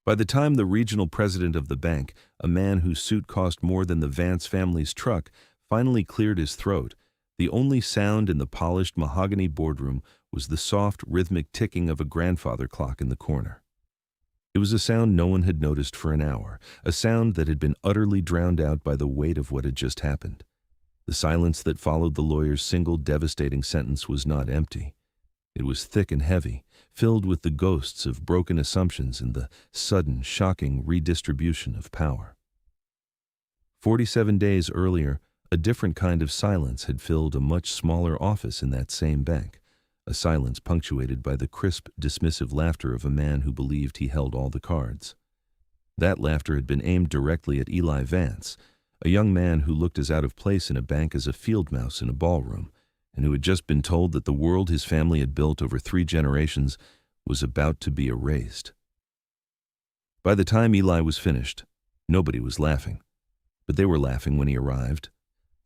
By the time the regional president of the bank, a man whose suit cost more than the Vance family's truck, finally cleared his throat, the only sound in the polished mahogany boardroom was the soft, rhythmic ticking of a grandfather clock in the corner. It was a sound no one had noticed for an hour, a sound that had been utterly drowned out by the weight of what had just happened. The silence that followed the lawyer's single devastating sentence was not empty. It was thick and heavy, filled with the ghosts of broken assumptions and the sudden, shocking redistribution of power. 47 days earlier, a different kind of silence had filled a much smaller office in that same bank, a silence punctuated by the crisp, dismissive laughter of a man who believed he held all the cards. That laughter had been aimed directly at Eli Vance, a young man who looked as out of place in a bank as a field mouse in a ballroom, and who had just been told that the world his family had built over 3 generations was about to be erased. By the time Eli was finished, nobody was laughing, but they were laughing when he arrived.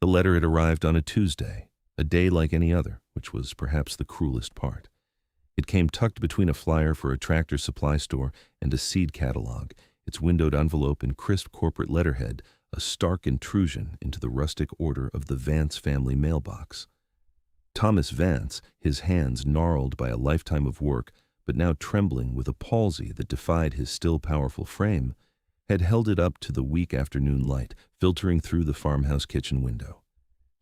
The letter had arrived on a Tuesday, a day like any other, which was perhaps the cruelest part. It came tucked between a flyer for a tractor supply store and a seed catalog, its windowed envelope in crisp corporate letterhead, a stark intrusion into the rustic order of the Vance family mailbox. Thomas Vance, his hands gnarled by a lifetime of work, but now trembling with a palsy that defied his still powerful frame, had held it up to the weak afternoon light, filtering through the farmhouse kitchen window.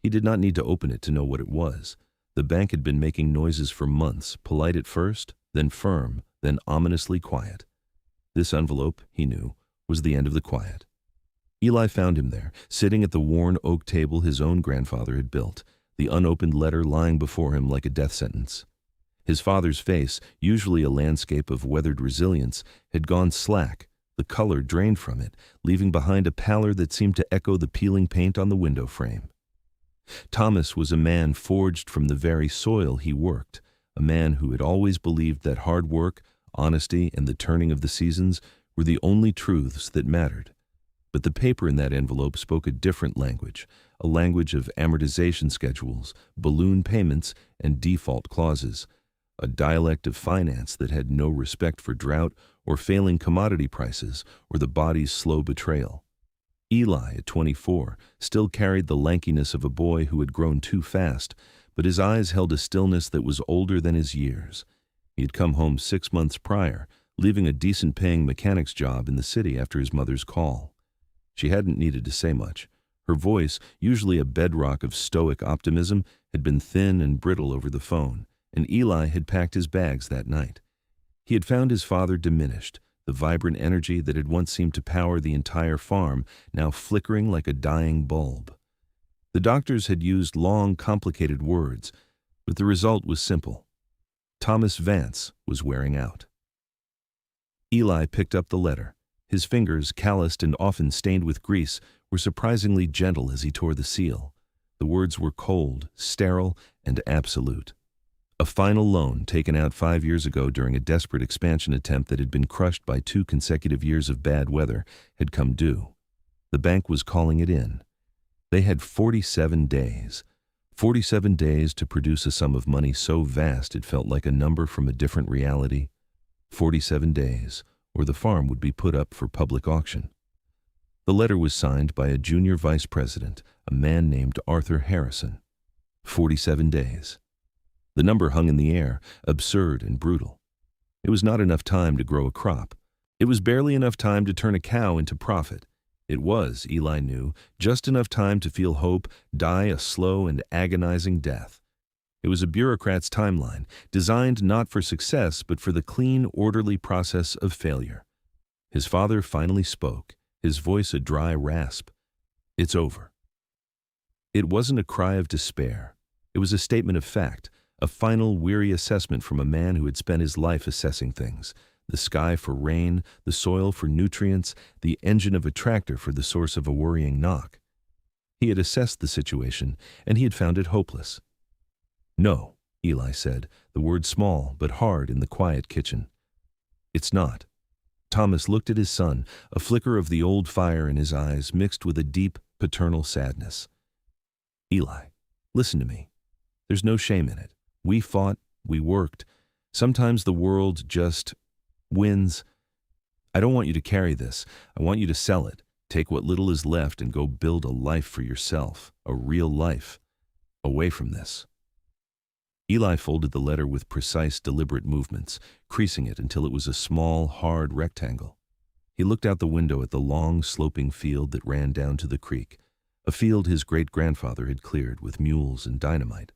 He did not need to open it to know what it was. The bank had been making noises for months, polite at first, then firm, then ominously quiet. This envelope, he knew, was the end of the quiet. Eli found him there, sitting at the worn oak table his own grandfather had built, the unopened letter lying before him like a death sentence. His father's face, usually a landscape of weathered resilience, had gone slack, the color drained from it, leaving behind a pallor that seemed to echo the peeling paint on the window frame. Thomas was a man forged from the very soil he worked, a man who had always believed that hard work, honesty, and the turning of the seasons were the only truths that mattered. But the paper in that envelope spoke a different language, a language of amortization schedules, balloon payments, and default clauses, a dialect of finance that had no respect for drought or failing commodity prices or the body's slow betrayal. Eli, at 24, still carried the lankiness of a boy who had grown too fast, but his eyes held a stillness that was older than his years. He had come home 6 months prior, leaving a decent-paying mechanic's job in the city after his mother's call. She hadn't needed to say much. Her voice, usually a bedrock of stoic optimism, had been thin and brittle over the phone, and Eli had packed his bags that night. He had found his father diminished, the vibrant energy that had once seemed to power the entire farm now flickering like a dying bulb. The doctors had used long, complicated words, but the result was simple. Thomas Vance was wearing out. Eli picked up the letter. His fingers, calloused and often stained with grease, were surprisingly gentle as he tore the seal. The words were cold, sterile, and absolute. A final loan taken out 5 years ago during a desperate expansion attempt that had been crushed by 2 consecutive years of bad weather had come due. The bank was calling it in. They had 47 days. 47 days to produce a sum of money so vast it felt like a number from a different reality. 47 days, or the farm would be put up for public auction. The letter was signed by a junior vice president, a man named Arthur Harrison. 47 days. The number hung in the air, absurd and brutal. It was not enough time to grow a crop. It was barely enough time to turn a cow into profit. It was, Eli knew, just enough time to feel hope, die a slow and agonizing death. It was a bureaucrat's timeline, designed not for success but for the clean, orderly process of failure. His father finally spoke, his voice a dry rasp. "It's over." It wasn't a cry of despair. It was a statement of fact, a final, weary assessment from a man who had spent his life assessing things, the sky for rain, the soil for nutrients, the engine of a tractor for the source of a worrying knock. He had assessed the situation, and he had found it hopeless. "No," Eli said, the word small but hard in the quiet kitchen. "It's not." Thomas looked at his son, a flicker of the old fire in his eyes mixed with a deep, paternal sadness. "Eli, listen to me. There's no shame in it. We fought, we worked. Sometimes the world just wins. I don't want you to carry this. I want you to sell it. Take what little is left and go build a life for yourself, a real life, away from this. Eli folded the letter with precise, deliberate movements, creasing it until it was a small, hard rectangle. He looked out the window at the long, sloping field that ran down to the creek, a field his great-grandfather had cleared with mules and dynamite.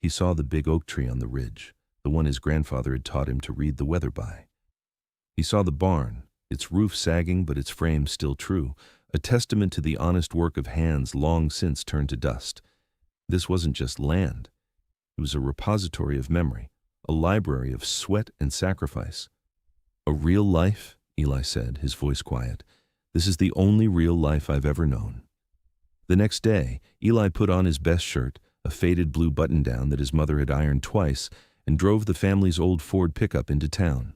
He saw the big oak tree on the ridge, the one his grandfather had taught him to read the weather by. He saw the barn, its roof sagging but its frame still true, a testament to the honest work of hands long since turned to dust. This wasn't just land. It was a repository of memory, a library of sweat and sacrifice. A real life, Eli said, his voice quiet. This is the only real life I've ever known. The next day, Eli put on his best shirt, a faded blue button-down that his mother had ironed twice, and drove the family's old Ford pickup into town.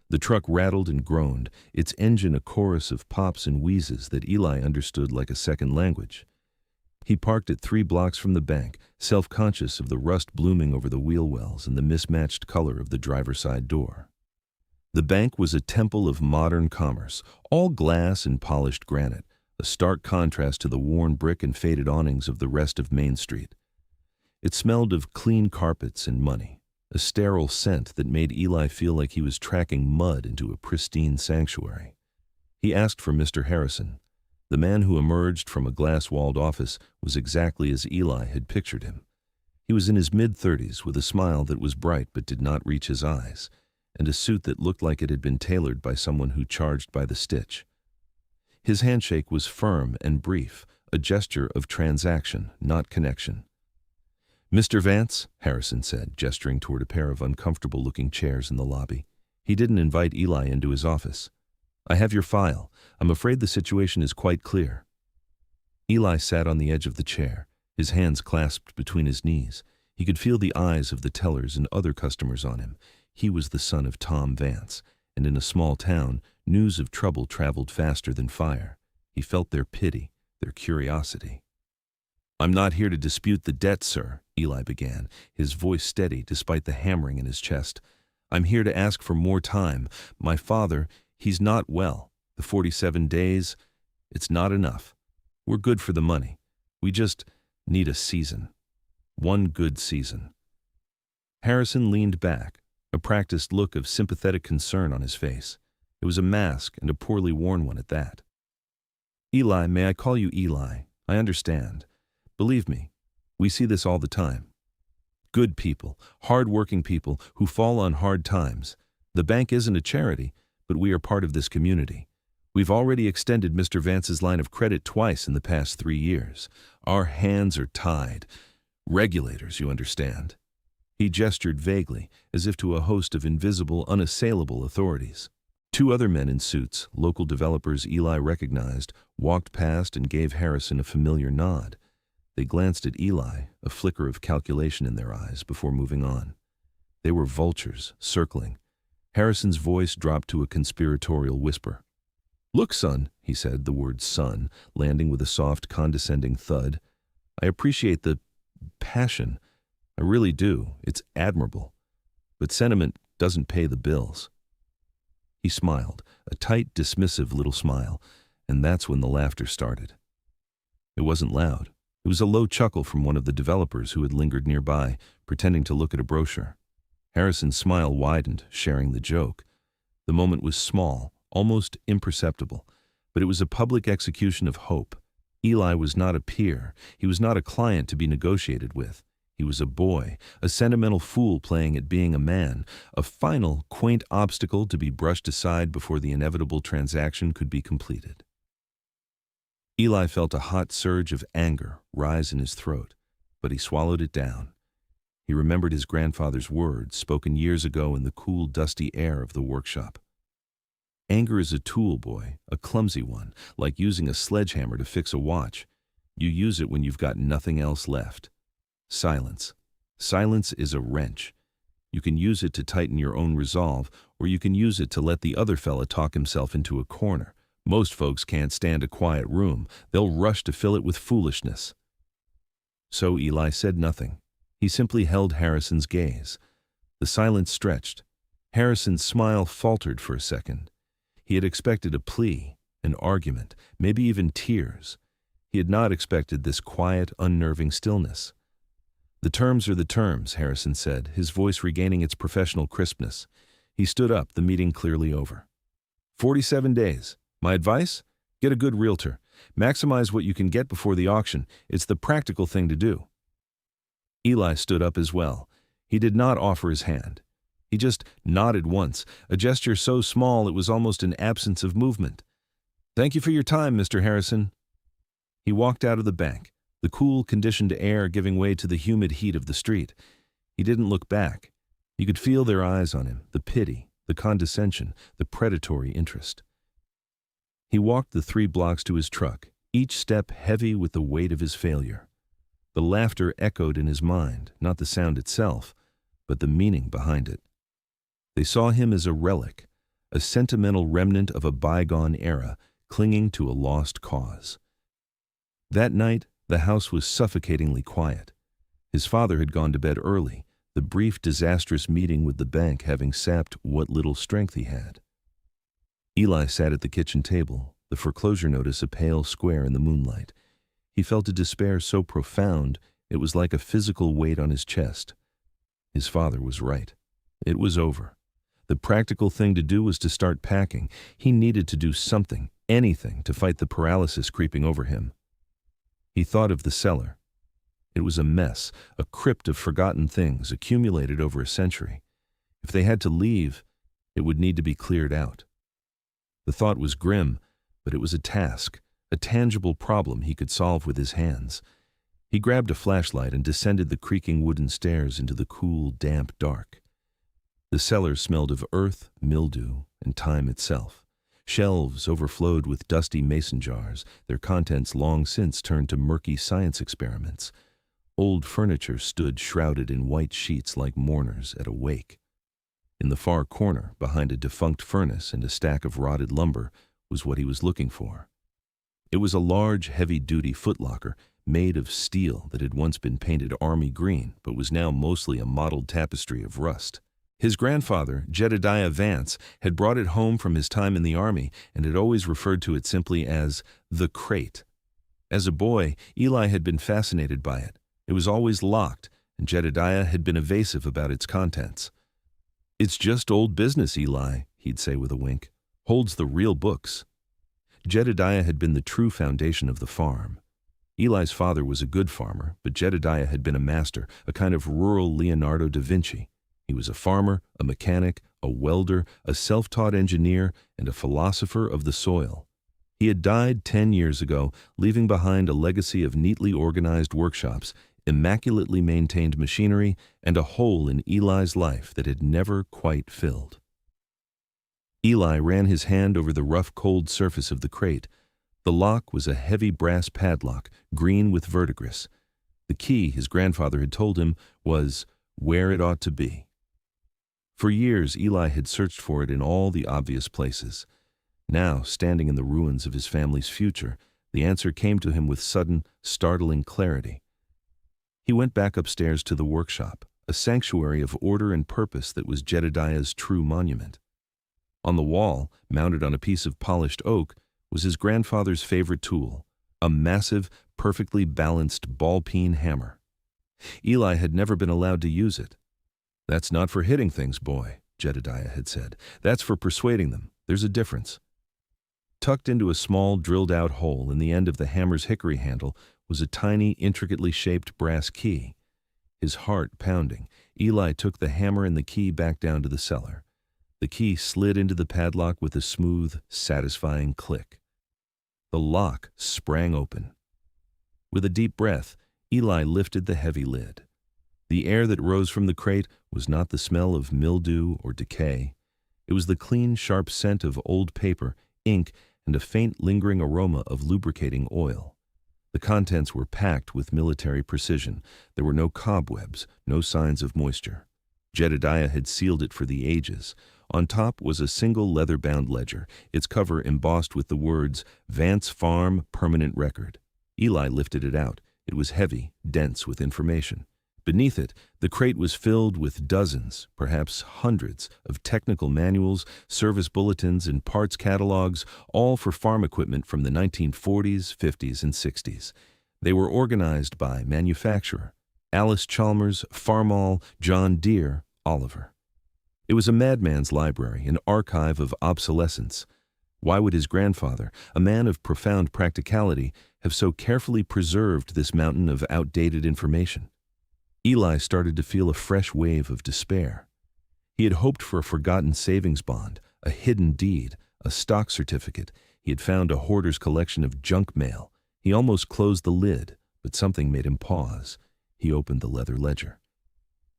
The truck rattled and groaned, its engine a chorus of pops and wheezes that Eli understood like a second language. He parked at 3 blocks from the bank, self-conscious of the rust blooming over the wheel wells and the mismatched color of the driver's side door. The bank was a temple of modern commerce, all glass and polished granite, a stark contrast to the worn brick and faded awnings of the rest of Main Street. It smelled of clean carpets and money, a sterile scent that made Eli feel like he was tracking mud into a pristine sanctuary. He asked for Mr. Harrison. The man who emerged from a glass-walled office was exactly as Eli had pictured him. He was in his mid-30s with a smile that was bright but did not reach his eyes, and a suit that looked like it had been tailored by someone who charged by the stitch. His handshake was firm and brief, a gesture of transaction, not connection. "Mr. Vance," Harrison said, gesturing toward a pair of uncomfortable-looking chairs in the lobby. He didn't invite Eli into his office. "I have your file. I'm afraid the situation is quite clear." Eli sat on the edge of the chair, his hands clasped between his knees. He could feel the eyes of the tellers and other customers on him. He was the son of Tom Vance, and in a small town, news of trouble traveled faster than fire. He felt their pity, their curiosity. "I'm not here to dispute the debt, sir," Eli began, his voice steady despite the hammering in his chest. "I'm here to ask for more time. My father, he's not well. The 47 days, it's not enough. We're good for the money. We just need a season. One good season." Harrison leaned back, a practiced look of sympathetic concern on his face. It was a mask, and a poorly worn one at that. "Eli, may I call you Eli? I understand. Believe me, we see this all the time. Good people, hard-working people who fall on hard times. The bank isn't a charity, but we are part of this community. We've already extended Mr. Vance's line of credit twice in the past 3 years. Our hands are tied. Regulators, you understand." He gestured vaguely, as if to a host of invisible, unassailable authorities. 2 other men in suits, local developers Eli recognized, walked past and gave Harrison a familiar nod. They glanced at Eli, a flicker of calculation in their eyes, before moving on. They were vultures, circling. Harrison's voice dropped to a conspiratorial whisper. "Look, son," he said, the word son landing with a soft, condescending thud. "I appreciate the passion. I really do. It's admirable. But sentiment doesn't pay the bills." He smiled, a tight, dismissive little smile, and that's when the laughter started. It wasn't loud. It was a low chuckle from one of the developers who had lingered nearby, pretending to look at a brochure. Harrison's smile widened, sharing the joke. The moment was small, almost imperceptible, but it was a public execution of hope. Eli was not a peer. He was not a client to be negotiated with. He was a boy, a sentimental fool playing at being a man, a final, quaint obstacle to be brushed aside before the inevitable transaction could be completed. Eli felt a hot surge of anger rise in his throat, but he swallowed it down. He remembered his grandfather's words, spoken years ago in the cool, dusty air of the workshop. "Anger is a tool, boy, a clumsy one, like using a sledgehammer to fix a watch. You use it when you've got nothing else left. Silence. Silence is a wrench. You can use it to tighten your own resolve, or you can use it to let the other fella talk himself into a corner. Most folks can't stand a quiet room. They'll rush to fill it with foolishness." So Eli said nothing. He simply held Harrison's gaze. The silence stretched. Harrison's smile faltered for a second. He had expected a plea, an argument, maybe even tears. He had not expected this quiet, unnerving stillness. "The terms are the terms," Harrison said, his voice regaining its professional crispness. He stood up, the meeting clearly over. 47 days. My advice? Get a good realtor. Maximize what you can get before the auction. It's the practical thing to do. Eli stood up as well. He did not offer his hand. He just nodded once, a gesture so small it was almost an absence of movement. "Thank you for your time, Mr. Harrison." He walked out of the bank, the cool, conditioned air giving way to the humid heat of the street. He didn't look back. You could feel their eyes on him, the pity, the condescension, the predatory interest. He walked the 3 blocks to his truck, each step heavy with the weight of his failure. The laughter echoed in his mind, not the sound itself, but the meaning behind it. They saw him as a relic, a sentimental remnant of a bygone era, clinging to a lost cause. That night, the house was suffocatingly quiet. His father had gone to bed early, the brief, disastrous meeting with the bank having sapped what little strength he had. Eli sat at the kitchen table, the foreclosure notice a pale square in the moonlight. He felt a despair so profound it was like a physical weight on his chest. His father was right. It was over. The practical thing to do was to start packing. He needed to do something, anything, to fight the paralysis creeping over him. He thought of the cellar. It was a mess, a crypt of forgotten things accumulated over a century. If they had to leave, it would need to be cleared out. The thought was grim, but it was a task, a tangible problem he could solve with his hands. He grabbed a flashlight and descended the creaking wooden stairs into the cool, damp dark. The cellar smelled of earth, mildew, and time itself. Shelves overflowed with dusty mason jars, their contents long since turned to murky science experiments. Old furniture stood shrouded in white sheets like mourners at a wake. In the far corner, behind a defunct furnace and a stack of rotted lumber, was what he was looking for. It was a large, heavy-duty footlocker made of steel that had once been painted army green but was now mostly a mottled tapestry of rust. His grandfather, Jedediah Vance, had brought it home from his time in the army and had always referred to it simply as the crate. As a boy, Eli had been fascinated by it. It was always locked, and Jedediah had been evasive about its contents. "It's just old business, Eli," he'd say with a wink. "Holds the real books." Jedediah had been the true foundation of the farm. Eli's father was a good farmer, but Jedediah had been a master, a kind of rural Leonardo da Vinci. He was a farmer, a mechanic, a welder, a self-taught engineer, and a philosopher of the soil. He had died 10 years ago, leaving behind a legacy of neatly organized workshops, immaculately maintained machinery, and a hole in Eli's life that had never quite filled. Eli ran his hand over the rough, cold surface of the crate. The lock was a heavy brass padlock, green with verdigris. The key, his grandfather had told him, was where it ought to be. For years, Eli had searched for it in all the obvious places. Now, standing in the ruins of his family's future, the answer came to him with sudden, startling clarity. He went back upstairs to the workshop, a sanctuary of order and purpose that was Jedediah's true monument. On the wall, mounted on a piece of polished oak, was his grandfather's favorite tool, a massive, perfectly balanced ball-peen hammer. Eli had never been allowed to use it. "That's not for hitting things, boy," Jedediah had said. "That's for persuading them. There's a difference." Tucked into a small, drilled-out hole in the end of the hammer's hickory handle was a tiny, intricately shaped brass key. His heart pounding, Eli took the hammer and the key back down to the cellar. The key slid into the padlock with a smooth, satisfying click. The lock sprang open. With a deep breath, Eli lifted the heavy lid. The air that rose from the crate was not the smell of mildew or decay. It was the clean, sharp scent of old paper, ink, and a faint, lingering aroma of lubricating oil. The contents were packed with military precision. There were no cobwebs, no signs of moisture. Jedediah had sealed it for the ages. On top was a single leather-bound ledger, its cover embossed with the words, "Vance Farm Permanent Record." Eli lifted it out. It was heavy, dense with information. Beneath it, the crate was filled with dozens, perhaps hundreds, of technical manuals, service bulletins, and parts catalogs, all for farm equipment from the 1940s, 50s, and 60s. They were organized by manufacturer: Alice Chalmers, Farmall, John Deere, Oliver. It was a madman's library, an archive of obsolescence. Why would his grandfather, a man of profound practicality, have so carefully preserved this mountain of outdated information? Eli started to feel a fresh wave of despair. He had hoped for a forgotten savings bond, a hidden deed, a stock certificate. He had found a hoarder's collection of junk mail. He almost closed the lid, but something made him pause. He opened the leather ledger.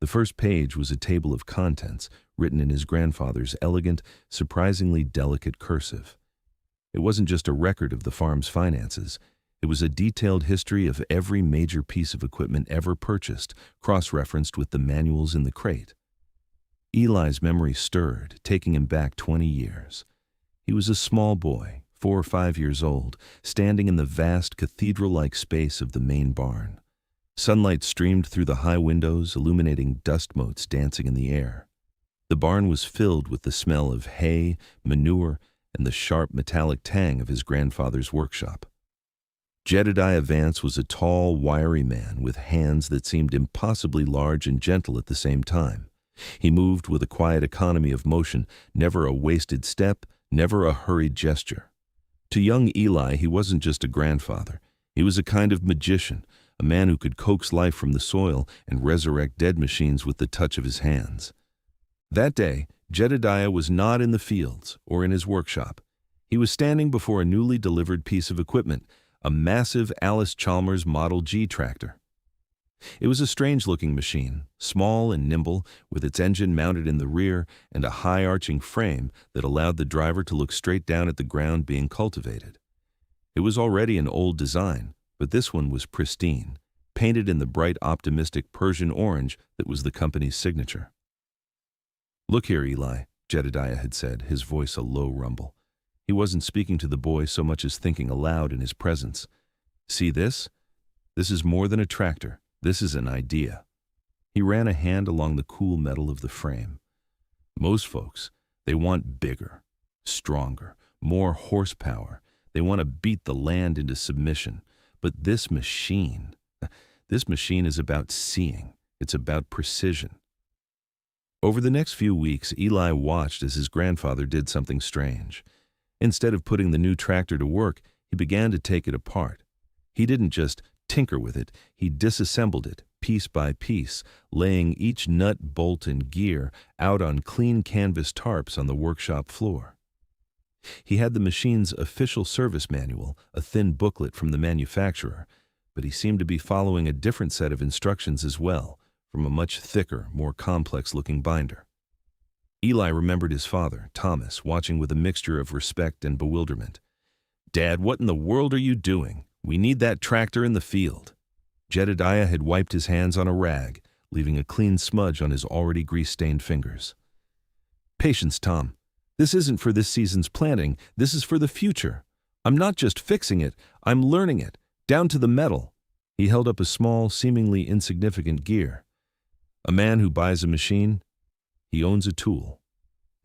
The first page was a table of contents, written in his grandfather's elegant, surprisingly delicate cursive. It wasn't just a record of the farm's finances. It was a detailed history of every major piece of equipment ever purchased, cross-referenced with the manuals in the crate. Eli's memory stirred, taking him back 20 years. He was a small boy, 4 or 5 years old, standing in the vast cathedral-like space of the main barn. Sunlight streamed through the high windows, illuminating dust motes dancing in the air. The barn was filled with the smell of hay, manure, and the sharp metallic tang of his grandfather's workshop. Jedediah Vance was a tall, wiry man with hands that seemed impossibly large and gentle at the same time. He moved with a quiet economy of motion, never a wasted step, never a hurried gesture. To young Eli, he wasn't just a grandfather. He was a kind of magician, a man who could coax life from the soil and resurrect dead machines with the touch of his hands. That day, Jedediah was not in the fields or in his workshop. He was standing before a newly delivered piece of equipment, a massive Alice Chalmers Model G tractor. It was a strange-looking machine, small and nimble, with its engine mounted in the rear and a high-arching frame that allowed the driver to look straight down at the ground being cultivated. It was already an old design, but this one was pristine, painted in the bright, optimistic Persian orange that was the company's signature. "Look here, Eli," Jedediah had said, his voice a low rumble. He wasn't speaking to the boy so much as thinking aloud in his presence. "See this? This is more than a tractor. This is an idea." He ran a hand along the cool metal of the frame. "Most folks, they want bigger, stronger, more horsepower. They want to beat the land into submission. But this machine is about seeing. It's about precision." Over the next few weeks, Eli watched as his grandfather did something strange. Instead of putting the new tractor to work, he began to take it apart. He didn't just tinker with it, he disassembled it, piece by piece, laying each nut, bolt, and gear out on clean canvas tarps on the workshop floor. He had the machine's official service manual, a thin booklet from the manufacturer, but he seemed to be following a different set of instructions as well, from a much thicker, more complex-looking binder. Eli remembered his father, Thomas, watching with a mixture of respect and bewilderment. "Dad, what in the world are you doing? We need that tractor in the field." Jedediah had wiped his hands on a rag, leaving a clean smudge on his already grease-stained fingers. "Patience, Tom. This isn't for this season's planting. This is for the future. I'm not just fixing it. I'm learning it, down to the metal." He held up a small, seemingly insignificant gear. "A man who buys a machine, he owns a tool.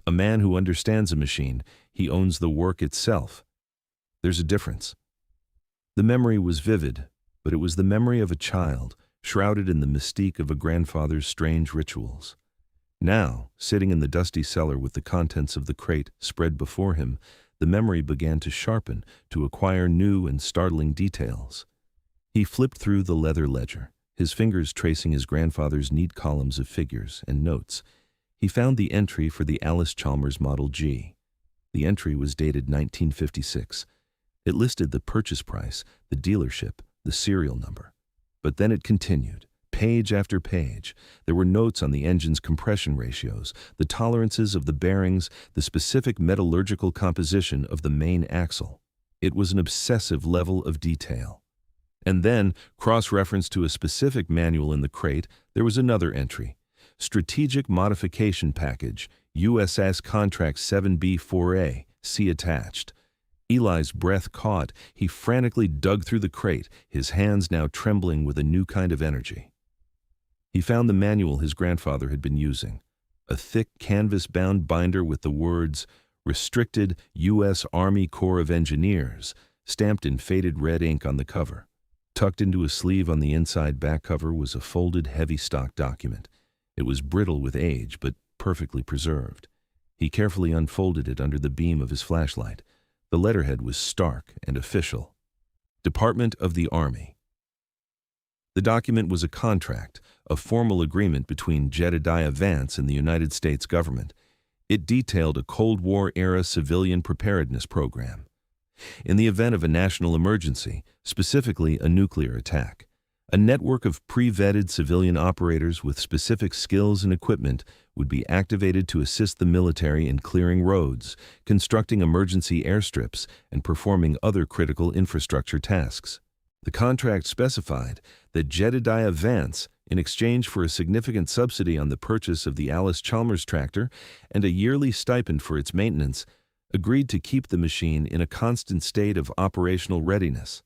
A man who understands a machine, he owns the work itself. There's a difference." The memory was vivid, but it was the memory of a child, shrouded in the mystique of a grandfather's strange rituals. Now, sitting in the dusty cellar with the contents of the crate spread before him, the memory began to sharpen, to acquire new and startling details. He flipped through the leather ledger, his fingers tracing his grandfather's neat columns of figures and notes. He found the entry for the Alice Chalmers Model G. The entry was dated 1956. It listed the purchase price, the dealership, the serial number. But then it continued, page after page. There were notes on the engine's compression ratios, the tolerances of the bearings, the specific metallurgical composition of the main axle. It was an obsessive level of detail. And then, cross-referenced to a specific manual in the crate, there was another entry. Strategic Modification Package, USS Contract 7B4A, see attached. Eli's breath caught. He frantically dug through the crate, his hands now trembling with a new kind of energy. He found the manual his grandfather had been using, a thick canvas-bound binder with the words "Restricted U.S. Army Corps of Engineers" stamped in faded red ink on the cover. Tucked into a sleeve on the inside back cover was a folded heavy stock document. It was brittle with age, but perfectly preserved. He carefully unfolded it under the beam of his flashlight. The letterhead was stark and official. Department of the Army. The document was a contract, a formal agreement between Jedediah Vance and the United States government. It detailed a Cold War-era civilian preparedness program. In the event of a national emergency, specifically a nuclear attack, a network of pre-vetted civilian operators with specific skills and equipment would be activated to assist the military in clearing roads, constructing emergency airstrips, and performing other critical infrastructure tasks. The contract specified that Jedediah Vance, in exchange for a significant subsidy on the purchase of the Allis-Chalmers tractor and a yearly stipend for its maintenance, agreed to keep the machine in a constant state of operational readiness.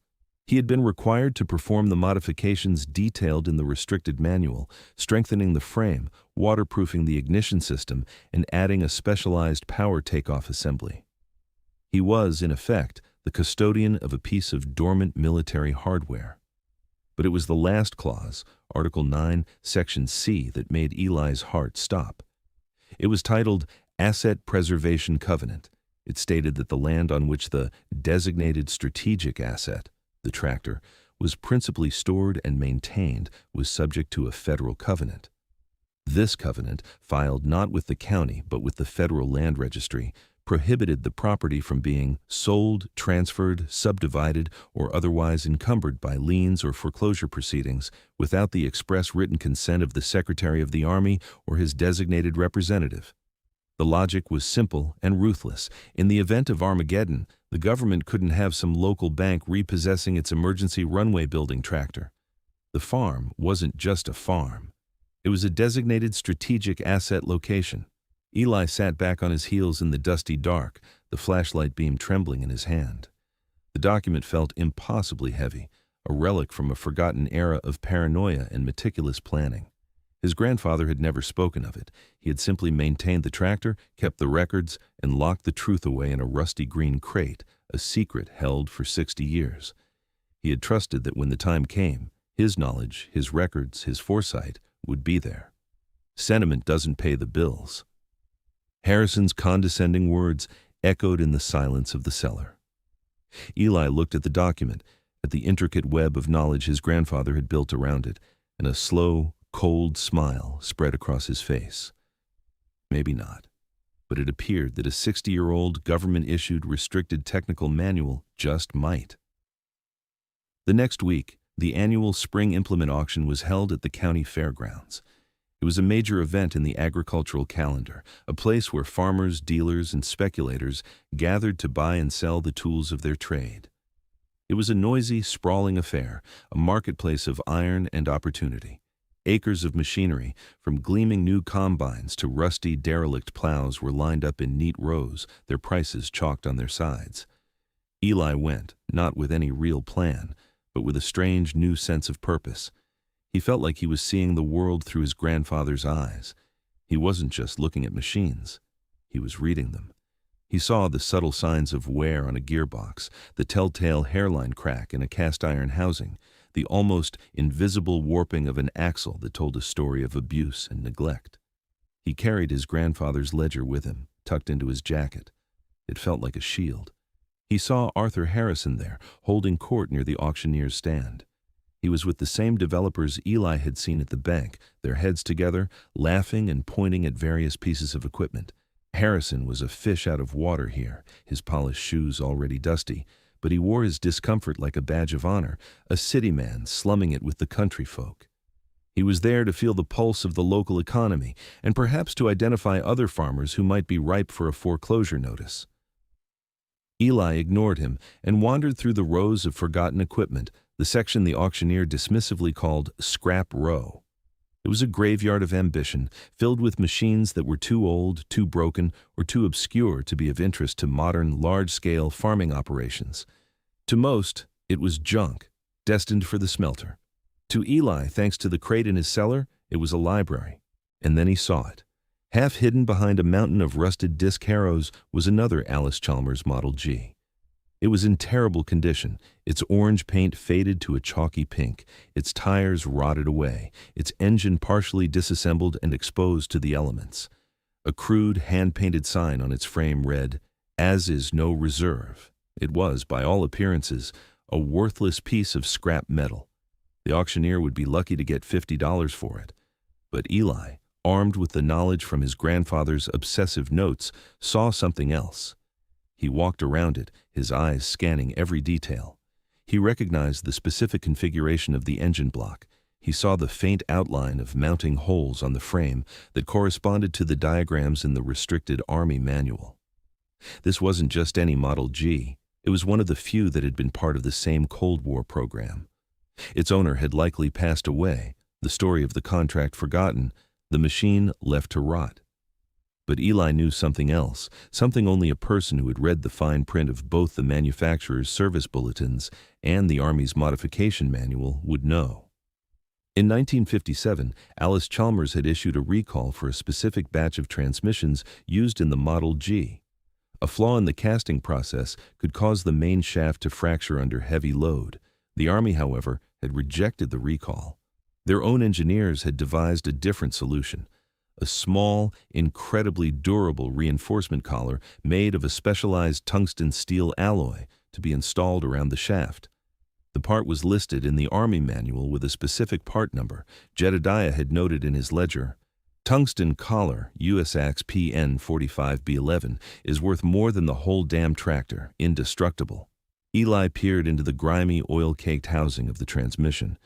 He had been required to perform the modifications detailed in the restricted manual, strengthening the frame, waterproofing the ignition system, and adding a specialized power takeoff assembly. He was, in effect, the custodian of a piece of dormant military hardware. But it was the last clause, Article 9, Section C, that made Eli's heart stop. It was titled Asset Preservation Covenant. It stated that the land on which the designated strategic asset, the tractor, was principally stored and maintained was subject to a federal covenant. This covenant, filed not with the county but with the Federal Land Registry, prohibited the property from being sold, transferred, subdivided, or otherwise encumbered by liens or foreclosure proceedings without the express written consent of the Secretary of the Army or his designated representative. The logic was simple and ruthless. In the event of Armageddon, the government couldn't have some local bank repossessing its emergency runway building tractor. The farm wasn't just a farm. It was a designated strategic asset location. Eli sat back on his heels in the dusty dark, the flashlight beam trembling in his hand. The document felt impossibly heavy, a relic from a forgotten era of paranoia and meticulous planning. His grandfather had never spoken of it. He had simply maintained the tractor, kept the records, and locked the truth away in a rusty green crate, a secret held for 60 years. He had trusted that when the time came, his knowledge, his records, his foresight would be there. Sentiment doesn't pay the bills. Harrison's condescending words echoed in the silence of the cellar. Eli looked at the document, at the intricate web of knowledge his grandfather had built around it, and a slow, cold smile spread across his face. Maybe not, but it appeared that a 60-year-old government-issued restricted technical manual just might. The next week, the annual spring implement auction was held at the county fairgrounds. It was a major event in the agricultural calendar, a place where farmers, dealers, and speculators gathered to buy and sell the tools of their trade. It was a noisy, sprawling affair, a marketplace of iron and opportunity. Acres of machinery, from gleaming new combines to rusty, derelict plows, were lined up in neat rows, their prices chalked on their sides. Eli went, not with any real plan, but with a strange new sense of purpose. He felt like he was seeing the world through his grandfather's eyes. He wasn't just looking at machines. He was reading them. He saw the subtle signs of wear on a gearbox, the telltale hairline crack in a cast-iron housing, the almost invisible warping of an axle that told a story of abuse and neglect. He carried his grandfather's ledger with him, tucked into his jacket. It felt like a shield. He saw Arthur Harrison there, holding court near the auctioneer's stand. He was with the same developers Eli had seen at the bank, their heads together, laughing and pointing at various pieces of equipment. Harrison was a fish out of water here, his polished shoes already dusty, but he wore his discomfort like a badge of honor, a city man slumming it with the country folk. He was there to feel the pulse of the local economy and perhaps to identify other farmers who might be ripe for a foreclosure notice. Eli ignored him and wandered through the rows of forgotten equipment, the section the auctioneer dismissively called Scrap Row. It was a graveyard of ambition, filled with machines that were too old, too broken, or too obscure to be of interest to modern, large-scale farming operations. To most, it was junk, destined for the smelter. To Eli, thanks to the crate in his cellar, It was a library. And then he saw it. Half hidden behind a mountain of rusted disc harrows was another Alice Chalmers Model G. It was in terrible condition, its orange paint faded to a chalky pink, its tires rotted away, its engine partially disassembled and exposed to the elements. A crude, hand-painted sign on its frame read, "As is no reserve." It was, by all appearances, a worthless piece of scrap metal. The auctioneer would be lucky to get $50 for it. But Eli, armed with the knowledge from his grandfather's obsessive notes, saw something else. He walked around it, his eyes scanning every detail. He recognized the specific configuration of the engine block. He saw the faint outline of mounting holes on the frame that corresponded to the diagrams in the restricted Army manual. This wasn't just any Model G. It was one of the few that had been part of the same Cold War program. Its owner had likely passed away, the story of the contract forgotten, the machine left to rot. But Eli knew something else, something only a person who had read the fine print of both the manufacturer's service bulletins and the Army's modification manual would know. In 1957, Alice Chalmers had issued a recall for a specific batch of transmissions used in the Model G. A flaw in the casting process could cause the main shaft to fracture under heavy load. The Army, however, had rejected the recall. Their own engineers had devised a different solution. A small, incredibly durable reinforcement collar made of a specialized tungsten steel alloy to be installed around the shaft. The part was listed in the Army manual with a specific part number. Jedediah had noted in his ledger, "Tungsten collar, USAX PN 45B11, is worth more than the whole damn tractor, indestructible." Eli peered into the grimy, oil-caked housing of the transmission,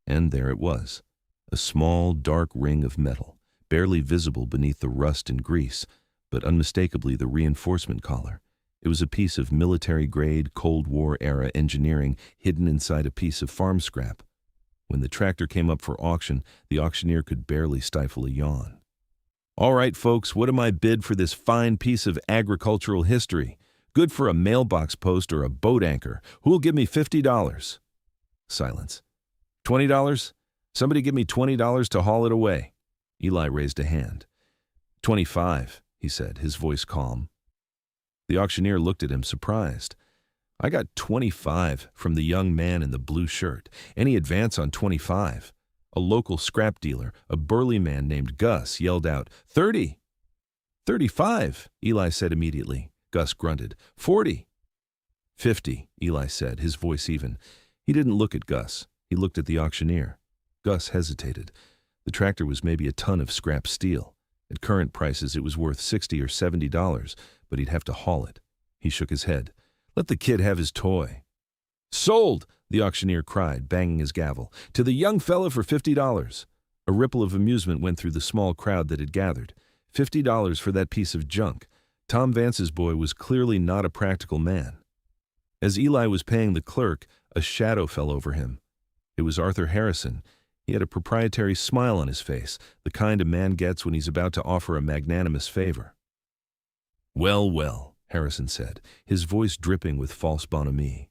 and there it was, a small, dark ring of metal, barely visible beneath the rust and grease, but unmistakably the reinforcement collar. It was a piece of military-grade, Cold War-era engineering hidden inside a piece of farm scrap. When the tractor came up for auction, the auctioneer could barely stifle a yawn. "All right, folks, what am I bid for this fine piece of agricultural history? Good for a mailbox post or a boat anchor. Who'll give me $50? Silence. $20? Somebody give me $20 to haul it away." Eli raised a hand. "25, he said, his voice calm. The auctioneer looked at him, surprised. "I got 25 from the young man in the blue shirt. Any advance on 25? A local scrap dealer, a burly man named Gus, yelled out, 30. 35, Eli said immediately. Gus grunted. 40. 50, Eli said, his voice even. He didn't look at Gus. He looked at the auctioneer. Gus hesitated. The tractor was maybe a ton of scrap steel. At current prices, it was worth $60 or $70, but he'd have to haul it. He shook his head. "Let the kid have his toy." "Sold!" the auctioneer cried, banging his gavel. "To the young fella for $50. A ripple of amusement went through the small crowd that had gathered. $50 for that piece of junk. Tom Vance's boy was clearly not a practical man. As Eli was paying the clerk, a shadow fell over him. It was Arthur Harrison. He had a proprietary smile on his face, the kind a man gets when he's about to offer a magnanimous favor. "Well, well," Harrison said, his voice dripping with false bonhomie.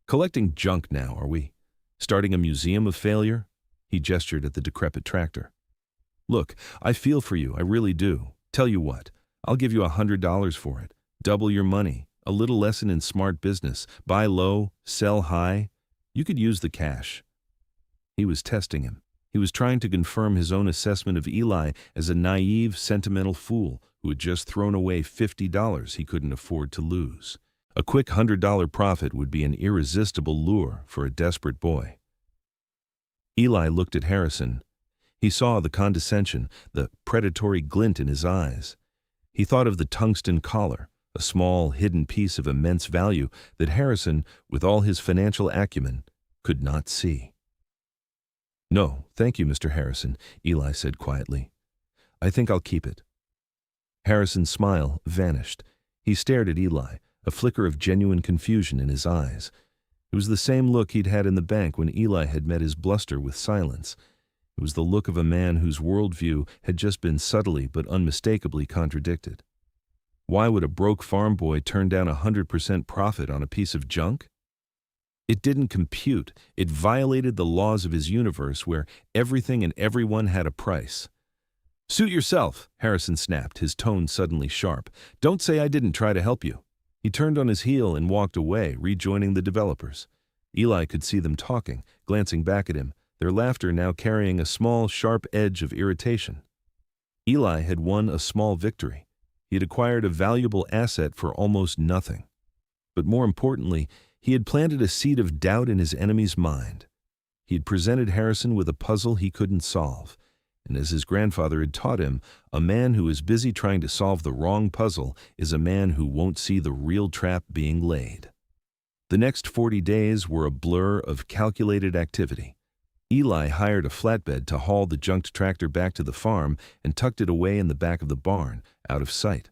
"Collecting junk now, are we? Starting a museum of failure?" He gestured at the decrepit tractor. "Look, I feel for you, I really do. Tell you what, I'll give you $100 for it. Double your money, a little lesson in smart business. Buy low, sell high. You could use the cash." He was testing him. He was trying to confirm his own assessment of Eli as a naive, sentimental fool who had just thrown away $50 he couldn't afford to lose. A quick $100 profit would be an irresistible lure for a desperate boy. Eli looked at Harrison. He saw the condescension, the predatory glint in his eyes. He thought of the tungsten collar, a small, hidden piece of immense value that Harrison, with all his financial acumen, could not see. "No, thank you, Mr. Harrison," Eli said quietly. "I think I'll keep it." Harrison's smile vanished. He stared at Eli, a flicker of genuine confusion in his eyes. It was the same look he'd had in the bank when Eli had met his bluster with silence. It was the look of a man whose worldview had just been subtly but unmistakably contradicted. Why would a broke farm boy turn down 100% profit on a piece of junk? It didn't compute. It violated the laws of his universe where everything and everyone had a price. "Suit yourself," Harrison snapped, his tone suddenly sharp. "Don't say I didn't try to help you." He turned on his heel and walked away, rejoining the developers. Eli could see them talking, glancing back at him, their laughter now carrying a small, sharp edge of irritation. Eli had won a small victory. He had acquired a valuable asset for almost nothing. But more importantly, he had planted a seed of doubt in his enemy's mind. He had presented Harrison with a puzzle he couldn't solve. And as his grandfather had taught him, a man who is busy trying to solve the wrong puzzle is a man who won't see the real trap being laid. The next 40 days were a blur of calculated activity. Eli hired a flatbed to haul the junked tractor back to the farm and tucked it away in the back of the barn, out of sight.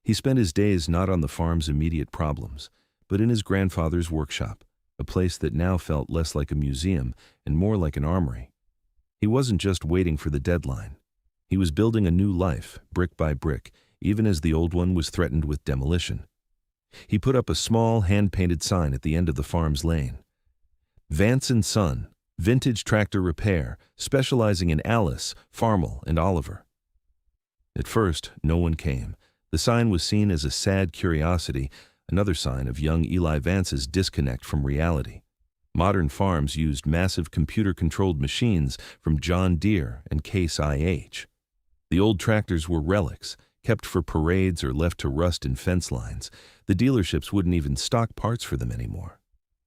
He spent his days not on the farm's immediate problems, but in his grandfather's workshop, a place that now felt less like a museum and more like an armory. He wasn't just waiting for the deadline. He was building a new life, brick by brick, even as the old one was threatened with demolition. He put up a small, hand-painted sign at the end of the farm's lane. "Vance & Son, Vintage Tractor Repair, specializing in Alice, Farmel, and Oliver." At first, no one came. The sign was seen as a sad curiosity, another sign of young Eli Vance's disconnect from reality. Modern farms used massive computer-controlled machines from John Deere and Case IH. The old tractors were relics, kept for parades or left to rust in fence lines. The dealerships wouldn't even stock parts for them anymore.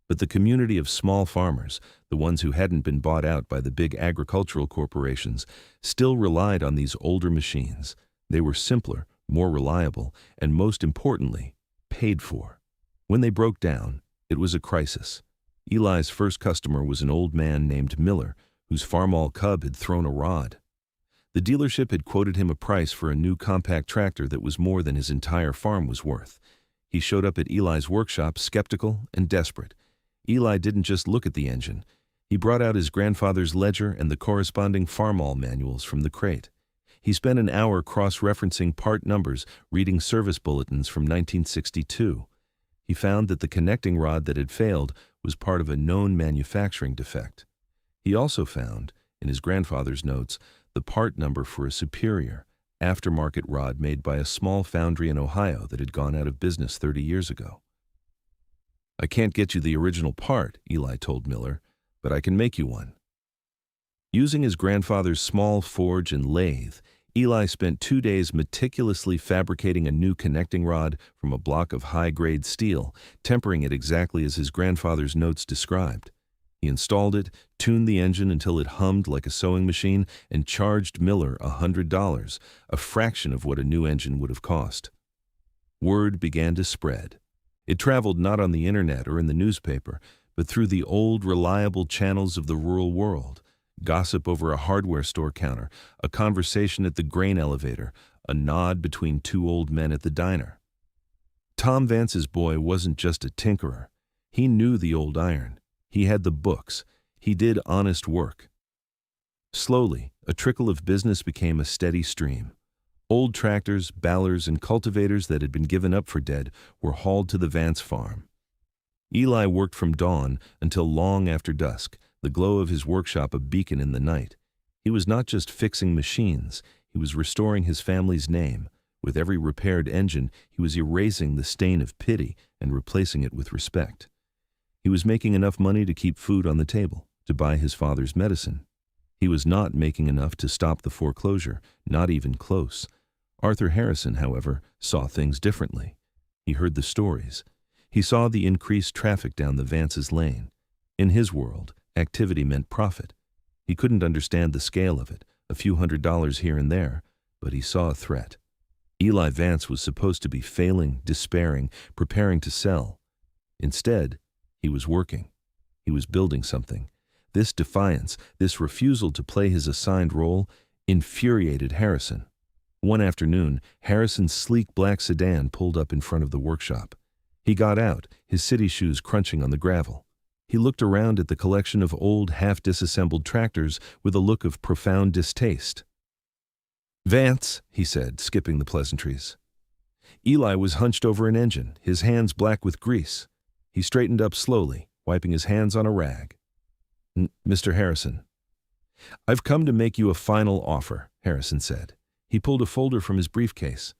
But the community of small farmers, the ones who hadn't been bought out by the big agricultural corporations, still relied on these older machines. They were simpler, more reliable, and most importantly, paid for. When they broke down, it was a crisis. Eli's first customer was an old man named Miller, whose Farmall cub had thrown a rod. The dealership had quoted him a price for a new compact tractor that was more than his entire farm was worth. He showed up at Eli's workshop skeptical and desperate. Eli didn't just look at the engine. He brought out his grandfather's ledger and the corresponding Farmall manuals from the crate. He spent an hour cross-referencing part numbers, reading service bulletins from 1962. He found that the connecting rod that had failed was part of a known manufacturing defect. He also found, in his grandfather's notes, the part number for a superior, aftermarket rod made by a small foundry in Ohio that had gone out of business 30 years ago. "I can't get you the original part," Eli told Miller, "but I can make you one." Using his grandfather's small forge and lathe, Eli spent 2 days meticulously fabricating a new connecting rod from a block of high-grade steel, tempering it exactly as his grandfather's notes described. He installed it, tuned the engine until it hummed like a sewing machine, and charged Miller $100, a fraction of what a new engine would have cost. Word began to spread. It traveled not on the internet or in the newspaper, but through the old, reliable channels of the rural world. Gossip over a hardware store counter, a conversation at the grain elevator, a nod between two old men at the diner. Tom Vance's boy wasn't just a tinkerer. He knew the old iron. He had the books. He did honest work. Slowly, a trickle of business became a steady stream. Old tractors, ballers, and cultivators that had been given up for dead were hauled to the Vance farm. Eli worked from dawn until long after dusk, the glow of his workshop a beacon in the night. He was not just fixing machines, he was restoring his family's name. With every repaired engine, he was erasing the stain of pity and replacing it with respect. He was making enough money to keep food on the table, to buy his father's medicine. He was not making enough to stop the foreclosure, not even close. Arthur Harrison, however, saw things differently. He heard the stories. He saw the increased traffic down the Vance's lane. In his world, activity meant profit. He couldn't understand the scale of it, a few $100s here and there, but he saw a threat. Eli Vance was supposed to be failing, despairing, preparing to sell. Instead, he was working. He was building something. This defiance, this refusal to play his assigned role, infuriated Harrison. One afternoon, Harrison's sleek black sedan pulled up in front of the workshop. He got out, his city shoes crunching on the gravel. He looked around at the collection of old, half-disassembled tractors with a look of profound distaste. "Vance," he said, skipping the pleasantries. Eli was hunched over an engine, his hands black with grease. He straightened up slowly, wiping his hands on a rag. "Mr. Harrison." "I've come to make you a final offer," Harrison said. He pulled a folder from his briefcase.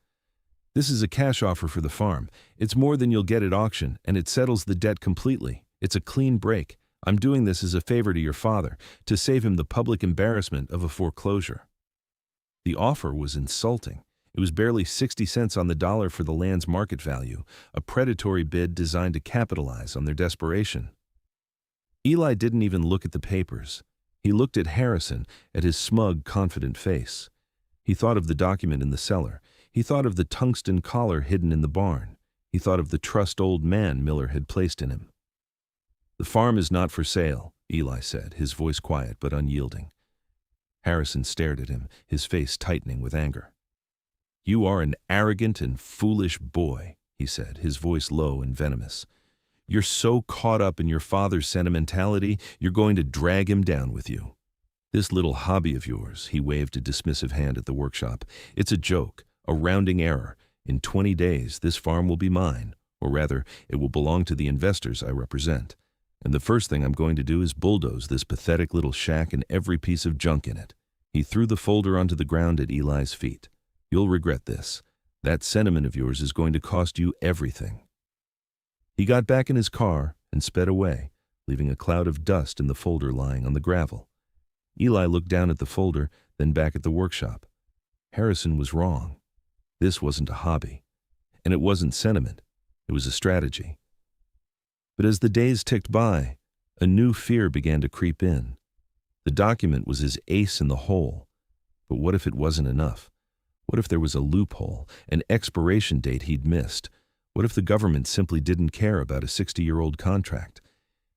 "This is a cash offer for the farm. It's more than you'll get at auction, and it settles the debt completely. It's a clean break. I'm doing this as a favor to your father, to save him the public embarrassment of a foreclosure." The offer was insulting. It was barely 60 cents on the dollar for the land's market value, a predatory bid designed to capitalize on their desperation. Eli didn't even look at the papers. He looked at Harrison, at his smug, confident face. He thought of the document in the cellar. He thought of the tungsten collar hidden in the barn. He thought of the trust old man Miller had placed in him. "The farm is not for sale," Eli said, his voice quiet but unyielding. Harrison stared at him, his face tightening with anger. "You are an arrogant and foolish boy," he said, his voice low and venomous. "You're so caught up in your father's sentimentality, you're going to drag him down with you. This little hobby of yours," he waved a dismissive hand at the workshop, "it's a joke, a rounding error. In 20 days, this farm will be mine, or rather, it will belong to the investors I represent. And the first thing I'm going to do is bulldoze this pathetic little shack and every piece of junk in it." He threw the folder onto the ground at Eli's feet. "You'll regret this. That sentiment of yours is going to cost you everything." He got back in his car and sped away, leaving a cloud of dust in the folder lying on the gravel. Eli looked down at the folder, then back at the workshop. Harrison was wrong. This wasn't a hobby. And it wasn't sentiment. It was a strategy. But as the days ticked by, a new fear began to creep in. The document was his ace in the hole. But what if it wasn't enough? What if there was a loophole, an expiration date he'd missed? What if the government simply didn't care about a 60-year-old contract?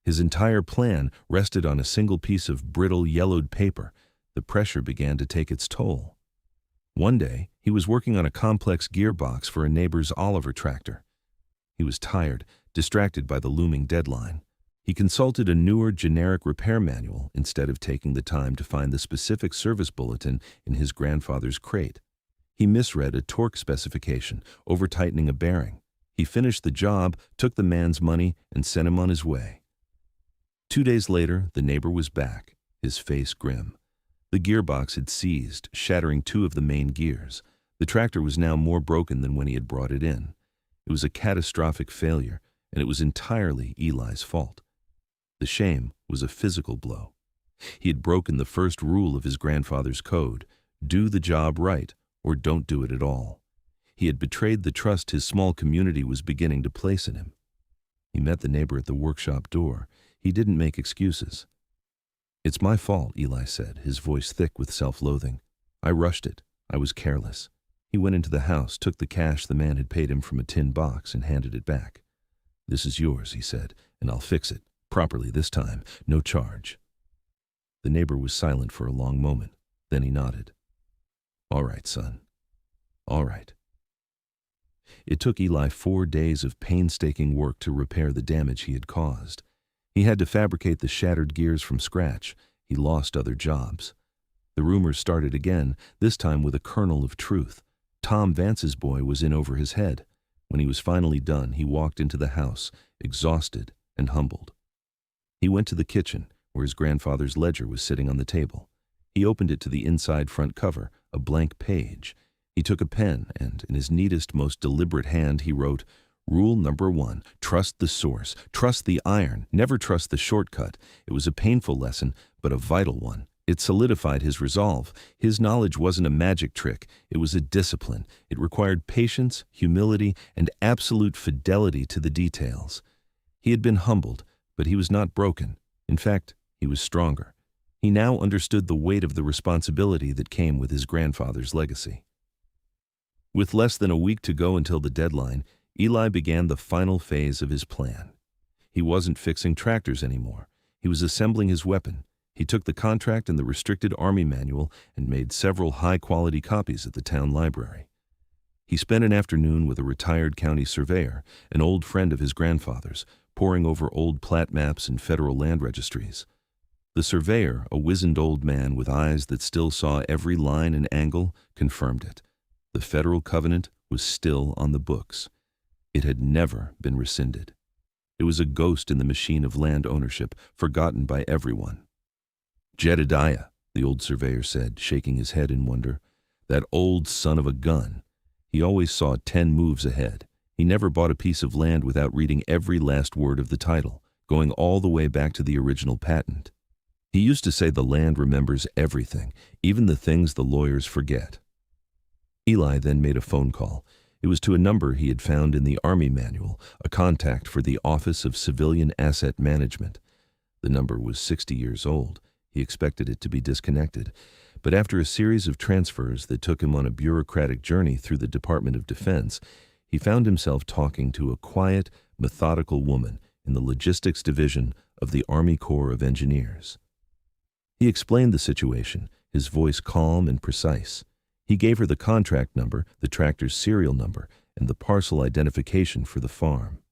His entire plan rested on a single piece of brittle, yellowed paper. The pressure began to take its toll. One day, he was working on a complex gearbox for a neighbor's Oliver tractor. He was tired, distracted by the looming deadline. He consulted a newer, generic repair manual instead of taking the time to find the specific service bulletin in his grandfather's crate. He misread a torque specification, over-tightening a bearing. He finished the job, took the man's money, and sent him on his way. 2 days later, the neighbor was back, his face grim. The gearbox had seized, shattering 2 of the main gears. The tractor was now more broken than when he had brought it in. It was a catastrophic failure, and it was entirely Eli's fault. The shame was a physical blow. He had broken the first rule of his grandfather's code: do the job right, or don't do it at all. He had betrayed the trust his small community was beginning to place in him. He met the neighbor at the workshop door. He didn't make excuses. "It's my fault," Eli said, his voice thick with self-loathing. "I rushed it. I was careless." He went into the house, took the cash the man had paid him from a tin box, and handed it back. "This is yours," he said, "and I'll fix it. Properly this time. No charge." The neighbor was silent for a long moment. Then he nodded. "All right, son. All right." It took Eli 4 days of painstaking work to repair the damage he had caused. He had to fabricate the shattered gears from scratch. He lost other jobs. The rumors started again, this time with a kernel of truth. Tom Vance's boy was in over his head. When he was finally done, he walked into the house, exhausted and humbled. He went to the kitchen, where his grandfather's ledger was sitting on the table. He opened it to the inside front cover, a blank page. He took a pen and, in his neatest, most deliberate hand, he wrote, "Rule number 1, trust the source, trust the iron, never trust the shortcut." It was a painful lesson, but a vital one. It solidified his resolve. His knowledge wasn't a magic trick. It was a discipline. It required patience, humility, and absolute fidelity to the details. He had been humbled, but he was not broken. In fact, he was stronger. He now understood the weight of the responsibility that came with his grandfather's legacy. With less than a week to go until the deadline, Eli began the final phase of his plan. He wasn't fixing tractors anymore. He was assembling his weapon. He took the contract and the restricted Army manual and made several high-quality copies at the town library. He spent an afternoon with a retired county surveyor, an old friend of his grandfather's, poring over old plat maps and federal land registries. The surveyor, a wizened old man with eyes that still saw every line and angle, confirmed it. The federal covenant was still on the books. It had never been rescinded. It was a ghost in the machine of land ownership, forgotten by everyone. "Jedediah," the old surveyor said, shaking his head in wonder. "That old son of a gun. He always saw 10 moves ahead. He never bought a piece of land without reading every last word of the title, going all the way back to the original patent. He used to say the land remembers everything, even the things the lawyers forget." Eli then made a phone call. It was to a number he had found in the Army manual, a contact for the Office of Civilian Asset Management. The number was 60 years old. He expected it to be disconnected, but after a series of transfers that took him on a bureaucratic journey through the Department of Defense, he found himself talking to a quiet, methodical woman in the Logistics Division of the Army Corps of Engineers. He explained the situation, his voice calm and precise. He gave her the contract number, the tractor's serial number, and the parcel identification for the farm.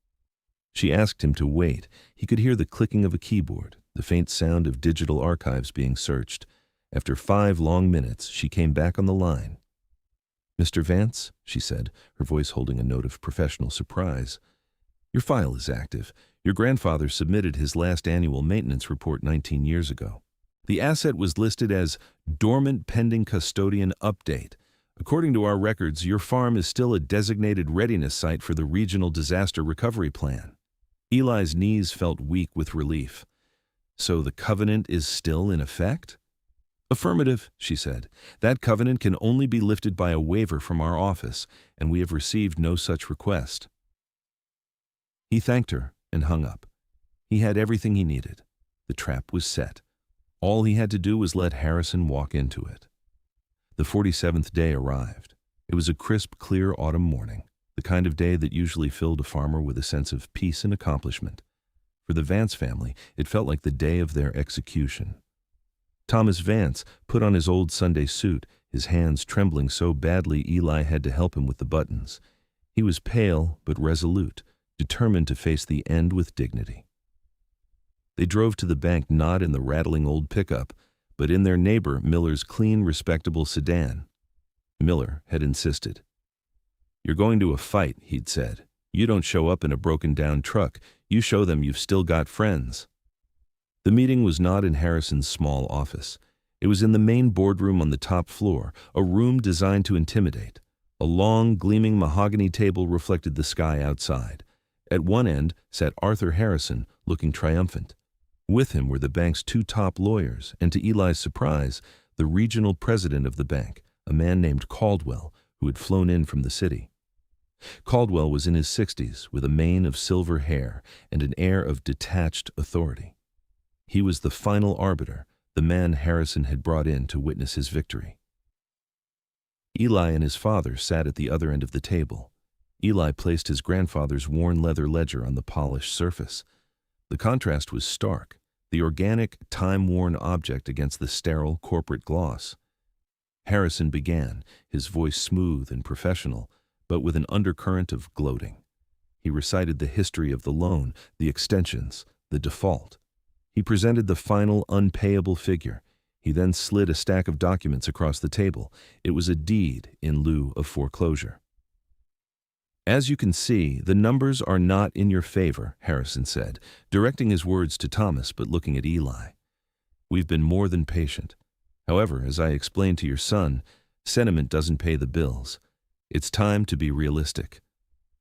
She asked him to wait. He could hear the clicking of a keyboard, the faint sound of digital archives being searched. After 5 long minutes, she came back on the line. "Mr. Vance," she said, her voice holding a note of professional surprise, "your file is active. Your grandfather submitted his last annual maintenance report 19 years ago. The asset was listed as dormant pending custodian update. According to our records, your farm is still a designated readiness site for the Regional Disaster Recovery Plan." Eli's knees felt weak with relief. "So the covenant is still in effect?" "Affirmative," she said. "That covenant can only be lifted by a waiver from our office, and we have received no such request." He thanked her and hung up. He had everything he needed. The trap was set. All he had to do was let Harrison walk into it. The 47th day arrived. It was a crisp, clear autumn morning, the kind of day that usually filled a farmer with a sense of peace and accomplishment. For the Vance family, it felt like the day of their execution. Thomas Vance put on his old Sunday suit, his hands trembling so badly Eli had to help him with the buttons. He was pale but resolute, determined to face the end with dignity. They drove to the bank not in the rattling old pickup, but in their neighbor Miller's clean, respectable sedan. Miller had insisted. "You're going to a fight," he'd said. "You don't show up in a broken-down truck. You show them you've still got friends." The meeting was not in Harrison's small office. It was in the main boardroom on the top floor, a room designed to intimidate. A long, gleaming mahogany table reflected the sky outside. At one end sat Arthur Harrison, looking triumphant. With him were the bank's 2 top lawyers, and to Eli's surprise, the regional president of the bank, a man named Caldwell, who had flown in from the city. Caldwell was in his 60s, with a mane of silver hair and an air of detached authority. He was the final arbiter, the man Harrison had brought in to witness his victory. Eli and his father sat at the other end of the table. Eli placed his grandfather's worn leather ledger on the polished surface. The contrast was stark, the organic, time-worn object against the sterile corporate gloss. Harrison began, his voice smooth and professional, but with an undercurrent of gloating. He recited the history of the loan, the extensions, the default. He presented the final unpayable figure. He then slid a stack of documents across the table. It was a deed in lieu of foreclosure. "As you can see, the numbers are not in your favor," Harrison said, directing his words to Thomas but looking at Eli. "We've been more than patient. However, as I explained to your son, sentiment doesn't pay the bills. It's time to be realistic.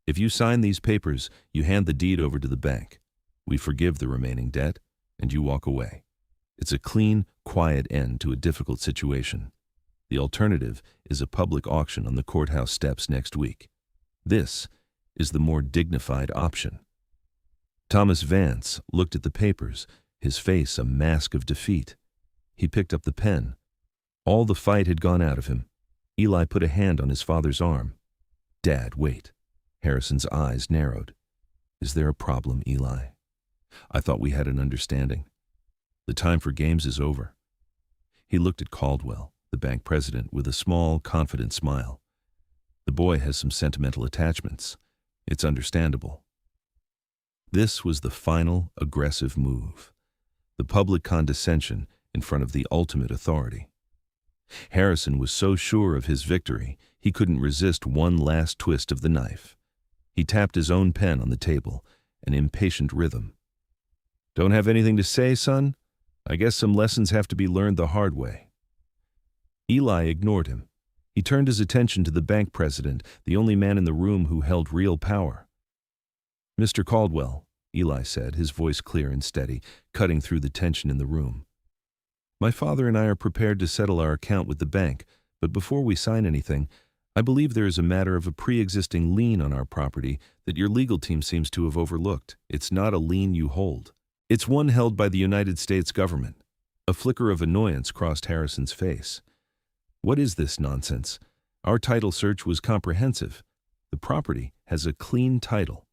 If you sign these papers, you hand the deed over to the bank. We forgive the remaining debt, and you walk away. It's a clean, quiet end to a difficult situation. The alternative is a public auction on the courthouse steps next week. This is the more dignified option." Thomas Vance looked at the papers, his face a mask of defeat. He picked up the pen. All the fight had gone out of him. Eli put a hand on his father's arm. "Dad, wait." Harrison's eyes narrowed. "Is there a problem, Eli? I thought we had an understanding. The time for games is over." He looked at Caldwell, the bank president, with a small, confident smile. "The boy has some sentimental attachments. It's understandable." This was the final aggressive move, the public condescension in front of the ultimate authority. Harrison was so sure of his victory, he couldn't resist one last twist of the knife. He tapped his own pen on the table. an impatient rhythm. "Don't have anything to say, son? I guess some lessons have to be learned the hard way." Eli ignored him. He turned his attention to the bank president, the only man in the room who held real power. "Mr. Caldwell," Eli said, his voice clear and steady, cutting through the tension in the room. "My father and I are prepared to settle our account with the bank, but before we sign anything, I believe there is a matter of a pre-existing lien on our property that your legal team seems to have overlooked. It's not a lien you hold. It's one held by the United States government." A flicker of annoyance crossed Harrison's face. "What is this nonsense? Our title search was comprehensive. The property has a clean title."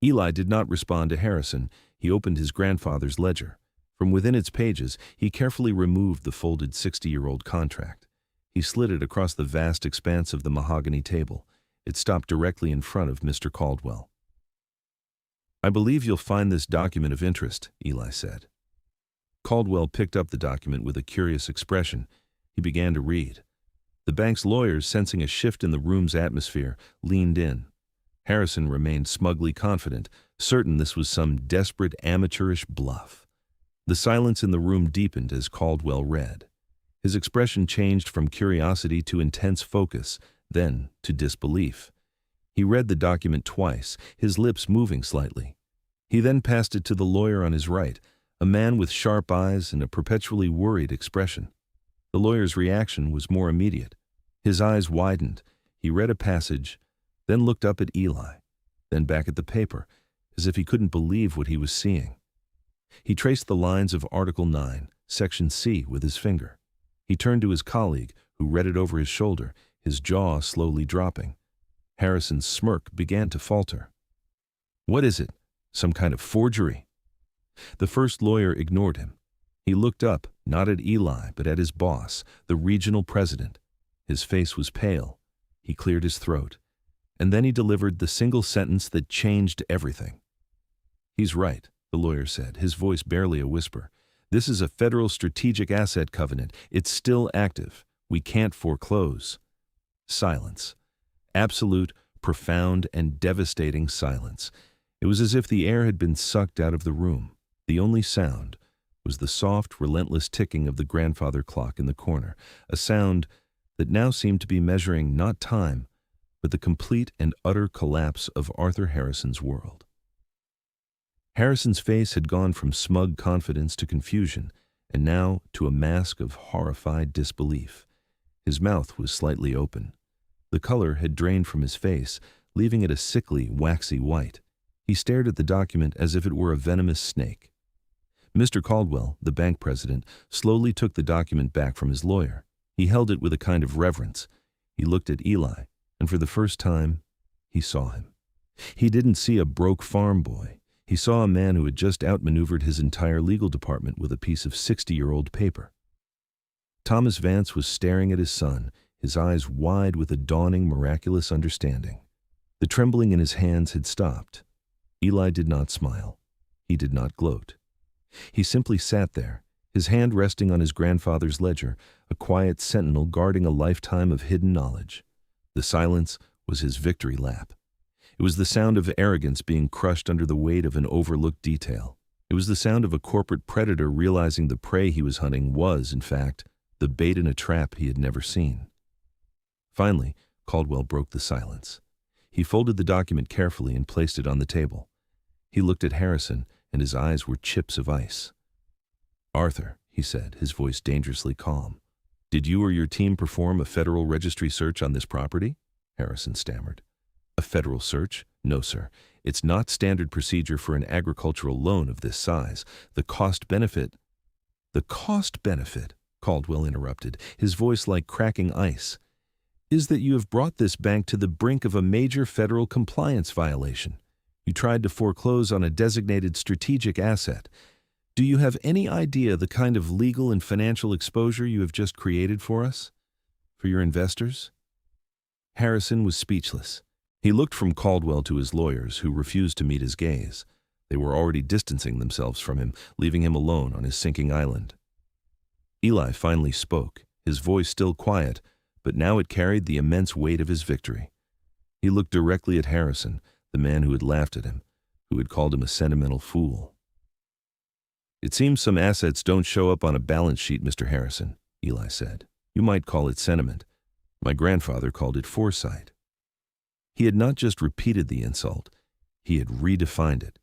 Eli did not respond to Harrison. He opened his grandfather's ledger. From within its pages, he carefully removed the folded 60-year-old contract. He slid it across the vast expanse of the mahogany table. It stopped directly in front of Mr. Caldwell. "I believe you'll find this document of interest," Eli said. Caldwell picked up the document with a curious expression. He began to read. The bank's lawyers, sensing a shift in the room's atmosphere, leaned in. Harrison remained smugly confident, certain this was some desperate amateurish bluff. The silence in the room deepened as Caldwell read. His expression changed from curiosity to intense focus, then to disbelief. He read the document twice, his lips moving slightly. He then passed it to the lawyer on his right, a man with sharp eyes and a perpetually worried expression. The lawyer's reaction was more immediate. His eyes widened. He read a passage, then looked up at Eli, then back at the paper, as if he couldn't believe what he was seeing. He traced the lines of Article 9, Section C with his finger. He turned to his colleague, who read it over his shoulder, his jaw slowly dropping. Harrison's smirk began to falter. "What is it? Some kind of forgery?" The first lawyer ignored him. He looked up, not at Eli, but at his boss, the regional president. His face was pale. He cleared his throat. And then he delivered the single sentence that changed everything. "He's right," the lawyer said, his voice barely a whisper. "This is a federal strategic asset covenant. It's still active. We can't foreclose." Silence. Absolute, profound, and devastating silence. It was as if the air had been sucked out of the room. The only sound was the soft, relentless ticking of the grandfather clock in the corner, a sound that now seemed to be measuring not time, but the complete and utter collapse of Arthur Harrison's world. Harrison's face had gone from smug confidence to confusion, and now to a mask of horrified disbelief. His mouth was slightly open. The color had drained from his face, leaving it a sickly, waxy white. He stared at the document as if it were a venomous snake. Mr. Caldwell, the bank president, slowly took the document back from his lawyer. He held it with a kind of reverence. He looked at Eli, and for the first time, he saw him. He didn't see a broke farm boy. He saw a man who had just outmaneuvered his entire legal department with a piece of 60-year-old paper. Thomas Vance was staring at his son, his eyes wide with a dawning miraculous understanding. The trembling in his hands had stopped. Eli did not smile. He did not gloat. He simply sat there, his hand resting on his grandfather's ledger, a quiet sentinel guarding a lifetime of hidden knowledge. The silence was his victory lap. It was the sound of arrogance being crushed under the weight of an overlooked detail. It was the sound of a corporate predator realizing the prey he was hunting was, in fact, the bait in a trap he had never seen. Finally, Caldwell broke the silence. He folded the document carefully and placed it on the table. He looked at Harrison, and his eyes were chips of ice. "Arthur," he said, his voice dangerously calm, "did you or your team perform a federal registry search on this property?" Harrison stammered. "A federal search? No, sir. It's not standard procedure for an agricultural loan of this size. The cost-benefit—" "The cost-benefit," Caldwell interrupted, his voice like cracking ice, "is that you have brought this bank to the brink of a major federal compliance violation. You tried to foreclose on a designated strategic asset. Do you have any idea the kind of legal and financial exposure you have just created for us? For your investors?" Harrison was speechless. He looked from Caldwell to his lawyers, who refused to meet his gaze. They were already distancing themselves from him, leaving him alone on his sinking island. Eli finally spoke, his voice still quiet, but now it carried the immense weight of his victory. He looked directly at Harrison, the man who had laughed at him, who had called him a sentimental fool. "It seems some assets don't show up on a balance sheet, Mr. Harrison," Eli said. "You might call it sentiment. My grandfather called it foresight." He had not just repeated the insult, he had redefined it.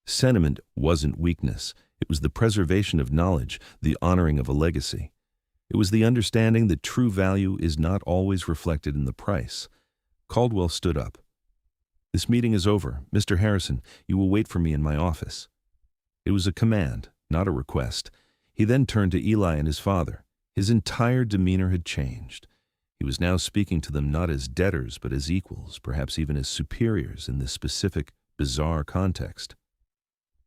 Sentiment wasn't weakness. It was the preservation of knowledge, the honoring of a legacy. It was the understanding that true value is not always reflected in the price. Caldwell stood up. "This meeting is over. Mr. Harrison, you will wait for me in my office." It was a command, not a request. He then turned to Eli and his father. His entire demeanor had changed. He was now speaking to them not as debtors, but as equals, perhaps even as superiors in this specific, bizarre context.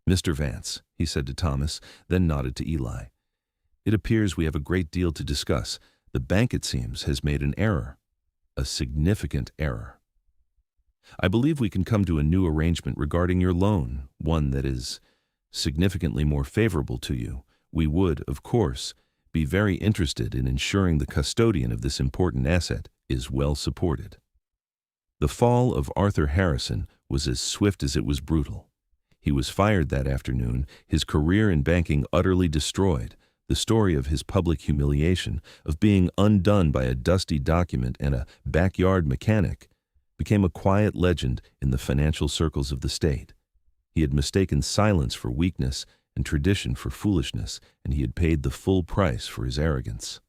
"Mr. Vance," he said to Thomas, then nodded to Eli. "It appears we have a great deal to discuss. The bank, it seems, has made an error, a significant error. I believe we can come to a new arrangement regarding your loan, one that is significantly more favorable to you. We would, of course, be very interested in ensuring the custodian of this important asset is well supported." The fall of Arthur Harrison was as swift as it was brutal. He was fired that afternoon, his career in banking utterly destroyed. The story of his public humiliation, of being undone by a dusty document and a backyard mechanic, became a quiet legend in the financial circles of the state. He had mistaken silence for weakness and tradition for foolishness, and he had paid the full price for his arrogance.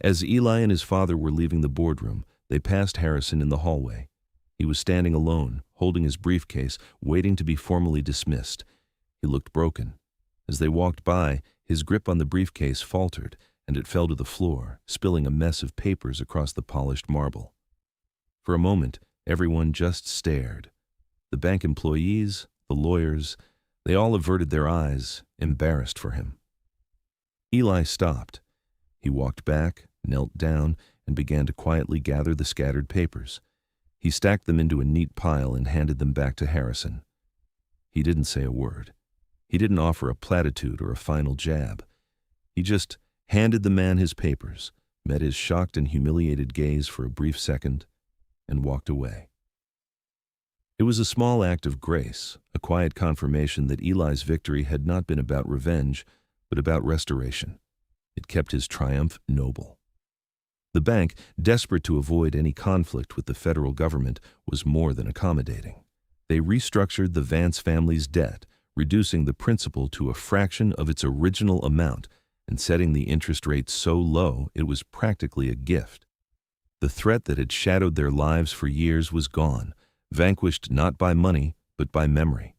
As Eli and his father were leaving the boardroom, they passed Harrison in the hallway. He was standing alone, holding his briefcase, waiting to be formally dismissed. He looked broken. As they walked by, his grip on the briefcase faltered, and it fell to the floor, spilling a mess of papers across the polished marble. For a moment, everyone just stared. The bank employees, the lawyers, they all averted their eyes, embarrassed for him. Eli stopped. He walked back, knelt down, and began to quietly gather the scattered papers. He stacked them into a neat pile and handed them back to Harrison. He didn't say a word. He didn't offer a platitude or a final jab. He just handed the man his papers, met his shocked and humiliated gaze for a brief second, and walked away. It was a small act of grace, a quiet confirmation that Eli's victory had not been about revenge, but about restoration. It kept his triumph noble. The bank, desperate to avoid any conflict with the federal government, was more than accommodating. They restructured the Vance family's debt, reducing the principal to a fraction of its original amount and setting the interest rate so low it was practically a gift. The threat that had shadowed their lives for years was gone, vanquished not by money, but by memory.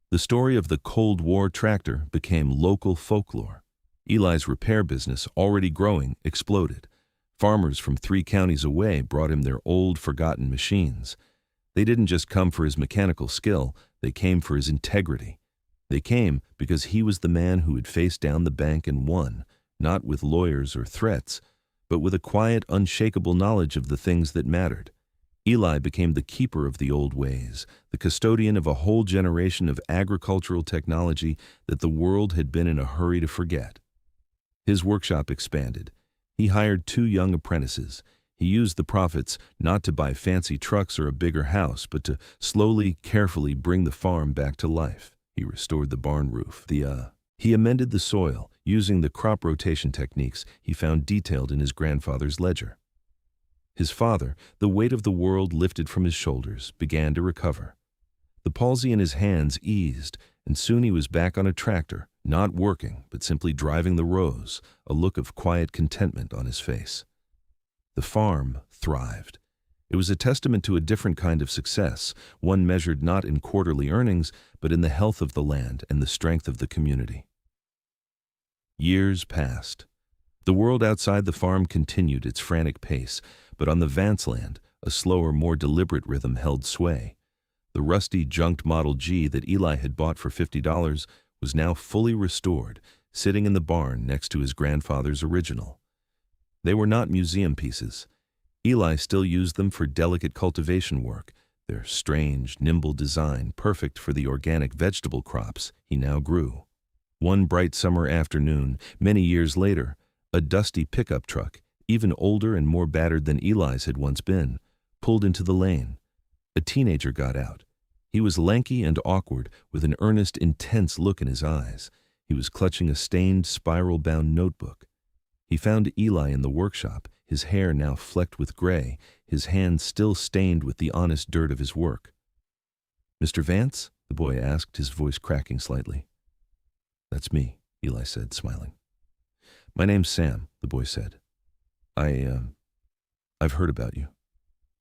The story of the Cold War tractor became local folklore. Eli's repair business, already growing, exploded. Farmers from 3 counties away brought him their old, forgotten machines. They didn't just come for his mechanical skill, they came for his integrity. They came because he was the man who had faced down the bank and won, not with lawyers or threats, but with a quiet, unshakable knowledge of the things that mattered. Eli became the keeper of the old ways, the custodian of a whole generation of agricultural technology that the world had been in a hurry to forget. His workshop expanded. He hired 2 young apprentices. He used the profits not to buy fancy trucks or a bigger house, but to slowly, carefully bring the farm back to life. He restored the barn roof. He amended the soil, using the crop rotation techniques he found detailed in his grandfather's ledger. His father, the weight of the world lifted from his shoulders, began to recover. The palsy in his hands eased, and soon he was back on a tractor, not working, but simply driving the rows, a look of quiet contentment on his face. The farm thrived. It was a testament to a different kind of success, one measured not in quarterly earnings, but in the health of the land and the strength of the community. Years passed. The world outside the farm continued its frantic pace, but on the Vance land, a slower, more deliberate rhythm held sway. The rusty, junked Model G that Eli had bought for $50 was now fully restored, sitting in the barn next to his grandfather's original. They were not museum pieces. Eli still used them for delicate cultivation work, their strange, nimble design perfect for the organic vegetable crops he now grew. One bright summer afternoon, many years later, a dusty pickup truck, even older and more battered than Eli's had once been, pulled into the lane. A teenager got out. He was lanky and awkward, with an earnest, intense look in his eyes. He was clutching a stained, spiral-bound notebook. He found Eli in the workshop, his hair now flecked with gray, his hands still stained with the honest dirt of his work. "Mr. Vance?" the boy asked, his voice cracking slightly. "That's me," Eli said, smiling. "My name's Sam," the boy said. I've heard about you.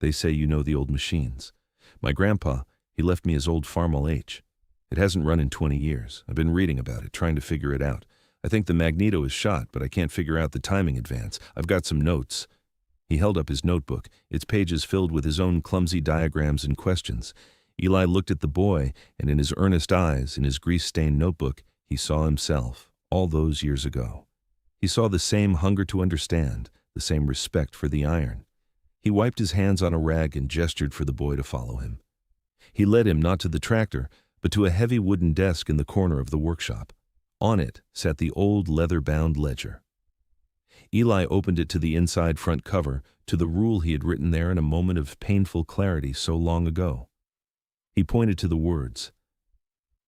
They say you know the old machines. My grandpa, he left me his old Farmall H. It hasn't run in 20 years. I've been reading about it, trying to figure it out. I think the magneto is shot, but I can't figure out the timing advance. I've got some notes." He held up his notebook, its pages filled with his own clumsy diagrams and questions. Eli looked at the boy, and in his earnest eyes, in his grease-stained notebook, he saw himself, all those years ago. He saw the same hunger to understand, the same respect for the iron. He wiped his hands on a rag and gestured for the boy to follow him. He led him not to the tractor, but to a heavy wooden desk in the corner of the workshop. On it sat the old leather-bound ledger. Eli opened it to the inside front cover, to the rule he had written there in a moment of painful clarity so long ago. He pointed to the words.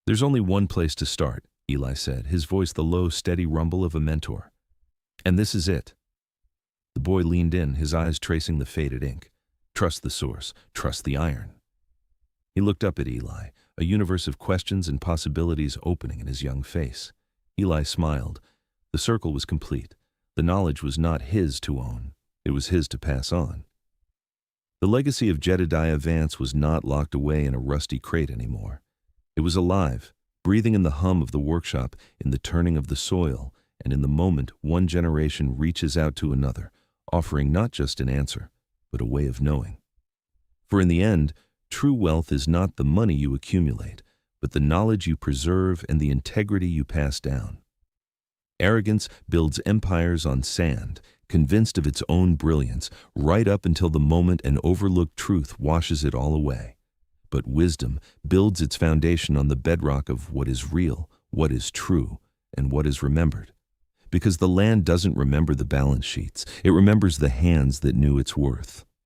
"There's only one place to start," Eli said, his voice the low, steady rumble of a mentor. "And this is it." The boy leaned in, his eyes tracing the faded ink. Trust the source, trust the iron. He looked up at Eli, a universe of questions and possibilities opening in his young face. Eli smiled. The circle was complete. The knowledge was not his to own. It was his to pass on. The legacy of Jedediah Vance was not locked away in a rusty crate anymore. It was alive, breathing in the hum of the workshop, in the turning of the soil, and in the moment one generation reaches out to another, offering not just an answer, but a way of knowing. For in the end, true wealth is not the money you accumulate, but the knowledge you preserve and the integrity you pass down. Arrogance builds empires on sand, convinced of its own brilliance, right up until the moment an overlooked truth washes it all away. But wisdom builds its foundation on the bedrock of what is real, what is true, and what is remembered. Because the land doesn't remember the balance sheets, it remembers the hands that knew its worth.